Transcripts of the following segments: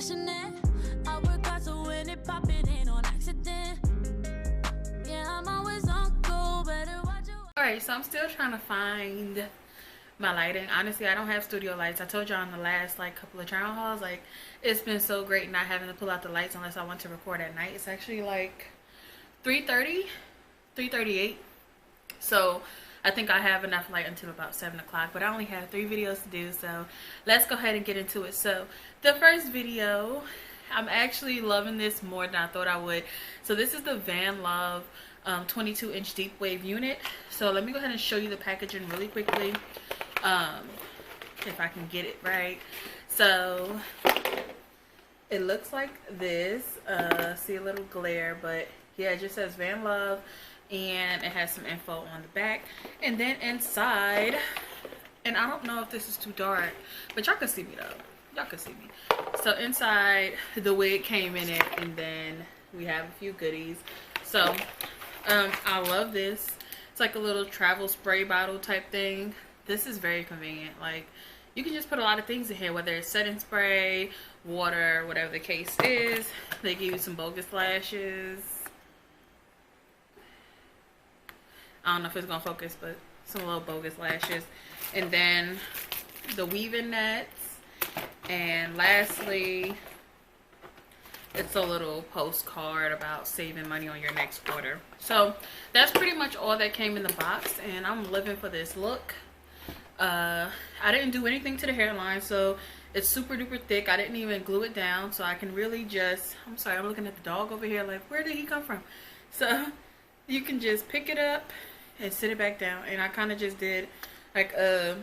passionate. I work hard so when it pop, it ain't on accident. Yeah, I'm always on go, better watch your. Alright, so I'm still trying to find my lighting. Honestly, I don't have studio lights. I told y'all in the last like couple of trial hauls, like it's been so great not having to pull out the lights unless I want to record at night. It's actually like 3:30, 3:38. So I think I have enough light until about 7 o'clock, but I only have 3 videos to do, so let's go ahead and get into it. So the first video, I'm actually loving this more than I thought I would. So this is the Vanlov 22-inch deep wave unit. So let me go ahead and show you the packaging really quickly, if I can get it right. So it looks like this. See a little glare, but yeah, it just says Vanlov, and it has some info on the back. And then inside, and I don't know if this is too dark, but y'all can see me though. Y'all can see me. So inside, the wig came in it, and then we have a few goodies. So I love this. It's like a little travel spray bottle type thing. This is very convenient. Like, you can just put a lot of things in here, whether it's setting spray, water, whatever the case is. They give you some bogus lashes. I don't know if it's gonna focus, but some little bogus lashes. And then the weaving nets. And lastly, it's a little postcard about saving money on your next order. So that's pretty much all that came in the box, and I'm living for this look. I didn't do anything to the hairline, so it's super duper thick. I didn't even glue it down, so I can really just, I'm sorry, I'm looking at the dog over here like, where did he come from? So you can just pick it up and sit it back down. And I kind of just did like a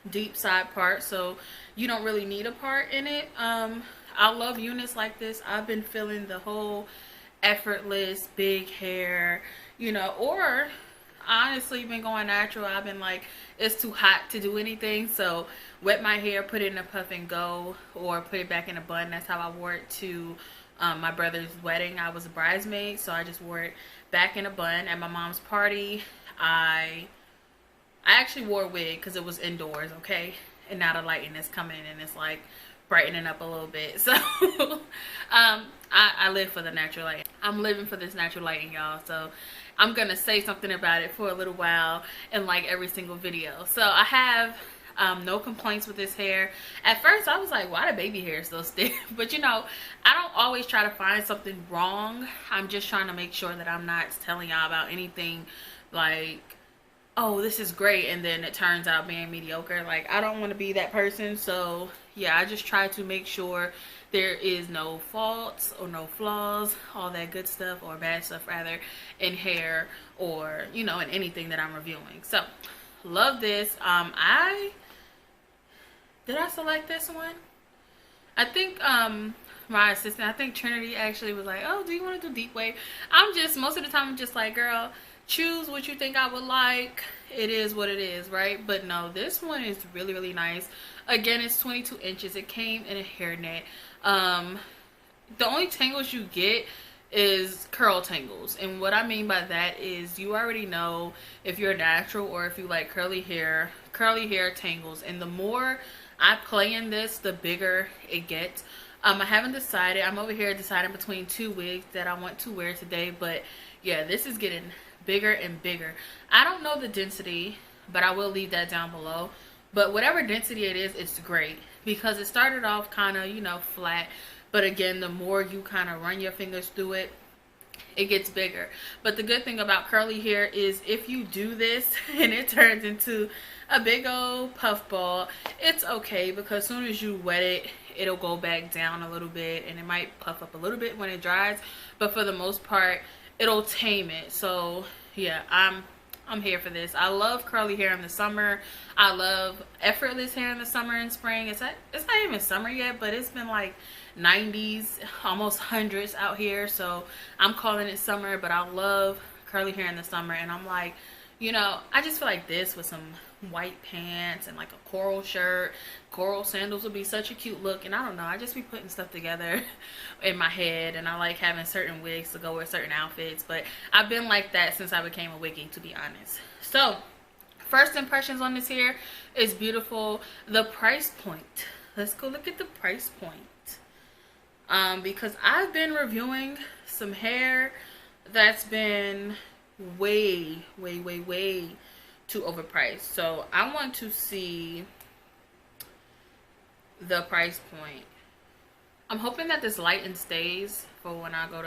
deep side part, so you don't really need a part in it. I love units like this. I've been feeling the whole effortless big hair, you know, or honestly been going natural. I've been like, it's too hot to do anything, so wet my hair, put it in a puff and go, or put it back in a bun. That's how I wore it to my brother's wedding. I was a bridesmaid, so I just wore it back in a bun. At my mom's party, I actually wore a wig because it was indoors, okay? And now the lighting is coming and it's like brightening up a little bit. So I live for the natural light. I'm living for this natural lighting, y'all. So I'm gonna say something about it for a little while in like every single video. So I have no complaints with this hair. At first I was like, why the baby hair is so stiff? But you know, I don't always try to find something wrong. I'm just trying to make sure that I'm not telling y'all about anything like, oh, this is great, and then it turns out being mediocre. Like, I don't want to be that person. So yeah, I just try to make sure there is no faults or no flaws, all that good stuff, or bad stuff rather, in hair, or you know, in anything that I'm reviewing. So love this. Did I select this one? I think my assistant, I think Trinity, actually was like, oh, do you want to do deep wave? I'm just, most of the time I'm just like, girl, choose what you think I would like. It is what it is, right? But no, this one is really, really nice. Again, it's 22 inches. It came in a hairnet. The only tangles you get is curl tangles, and what I mean by that is, you already know if you're natural or if you like curly hair tangles, and the more I play in this, the bigger it gets. I haven't decided. I'm over here deciding between 2 wigs that I want to wear today, but yeah, this is getting bigger and bigger. I don't know the density, but I will leave that down below. But whatever density it is, it's great, because it started off kind of, you know, flat, but again, the more you kind of run your fingers through it, it gets bigger. But the good thing about curly hair is, if you do this and it turns into a big old puff ball, it's okay, because as soon as you wet it, it'll go back down a little bit, and it might puff up a little bit when it dries, but for the most part, it'll tame it. So yeah, I'm here for this. I love curly hair in the summer. I love effortless hair in the summer and spring. It's not even summer yet, but it's been like 90s, almost hundreds out here, so I'm calling it summer. But I love curly hair in the summer, and I'm like, you know, I just feel like this with some white pants and like a coral shirt, coral sandals would be such a cute look. And I don't know, I just be putting stuff together in my head, and I like having certain wigs to go with certain outfits. But I've been like that since I became a wiggy, to be honest. So first impressions on this hair is beautiful. The price point, let's go look at the price point. because I've been reviewing some hair that's been way too overpriced. So I want to see the price point. I'm hoping that this light and stays for when I go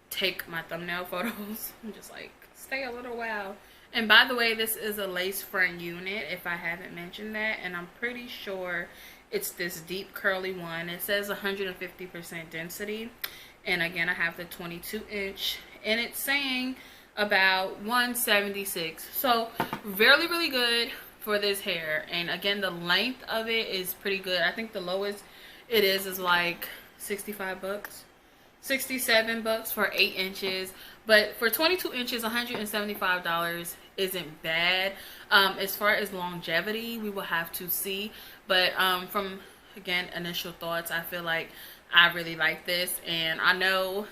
take my thumbnail photos. I'm just like, stay a little while. And by the way, this is a lace front unit, if I haven't mentioned that, and I'm pretty sure it's this deep curly one. It says 150% density, and again, I have the 22-inch, and it's saying about 176. So really good for this hair. And again, the length of it is pretty good. I think the lowest it is like 65 bucks, 67 bucks for 8 inches. But for 22 inches, $175 isn't bad. As far as longevity, we will have to see. But from, again, initial thoughts, I feel like I really like this. And I know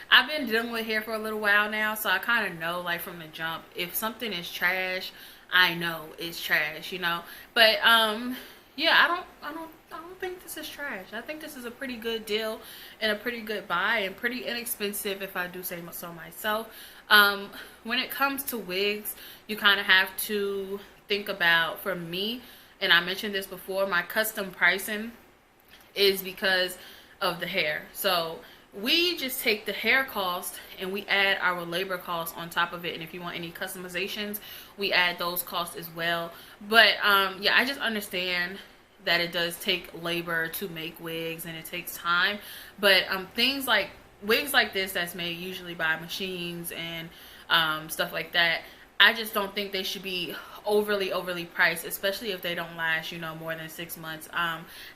I've been dealing with hair for a little while now, so I kind of know, like, from the jump, if something is trash, I know it's trash, you know. But yeah, I don't think this is trash. I think this is a pretty good deal and a pretty good buy, and pretty inexpensive, if I do say so myself. When it comes to wigs, you kind of have to think about, for me, and I mentioned this before, my custom pricing is because of the hair. So we just take the hair cost and we add our labor costs on top of it, and if you want any customizations, we add those costs as well. But yeah, I just understand that it does take labor to make wigs and it takes time, but things like wigs like this that's made usually by machines and stuff like that, I just don't think they should be overly priced, especially if they don't last, you know, more than 6 months.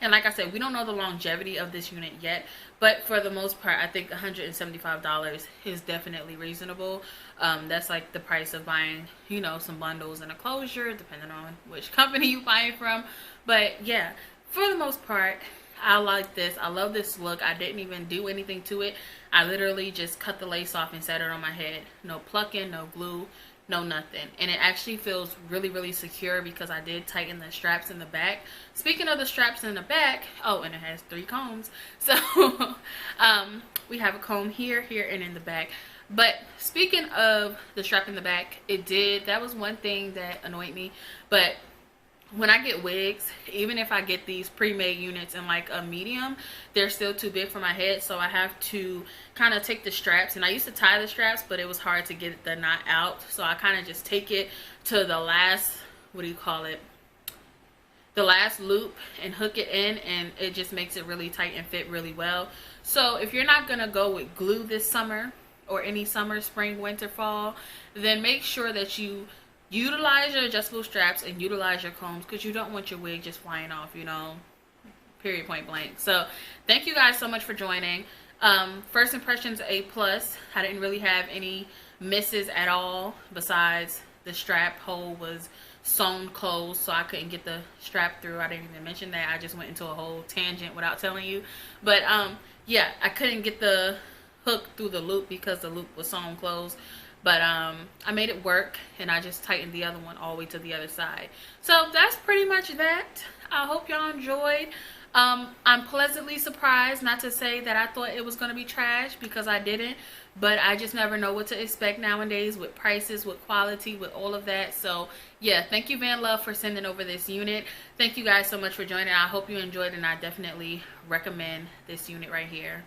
And like I said, we don't know the longevity of this unit yet, but for the most part, I think $175 is definitely reasonable. That's like the price of buying, you know, some bundles and a closure, depending on which company you buy it from. But yeah, for the most part, I like this. I love this look. I didn't even do anything to it. I literally just cut the lace off and set it on my head. No plucking, no glue, no nothing. And it actually feels really secure because I did tighten the straps in the back. Speaking of the straps in the back, oh, and it has 3 combs. So we have a comb here, and in the back. But speaking of the strap in the back, that was one thing that annoyed me. But when I get wigs, even if I get these pre-made units in like a medium, they're still too big for my head, so I have to kind of take the straps, and I used to tie the straps, but it was hard to get the knot out, so I kind of just take it to the last, what do you call it, the last loop, and hook it in, and it just makes it really tight and fit really well. So if you're not gonna go with glue this summer, or any summer, spring, winter, fall, then make sure that you utilize your adjustable straps and utilize your combs, because you don't want your wig just flying off, you know, period, point blank. So thank you guys so much for joining. First impressions, A+. I didn't really have any misses at all, besides the strap hole was sewn closed, so I couldn't get the strap through. I didn't even mention that. I just went into a whole tangent without telling you. But yeah, I couldn't get the hook through the loop because the loop was sewn closed. But I made it work, and I just tightened the other one all the way to the other side. So that's pretty much that. I hope y'all enjoyed. I'm pleasantly surprised, not to say that I thought it was going to be trash, because I didn't. But I just never know what to expect nowadays with prices, with quality, with all of that. So yeah, thank you Vanlov for sending over this unit. Thank you guys so much for joining. I hope you enjoyed, and I definitely recommend this unit right here.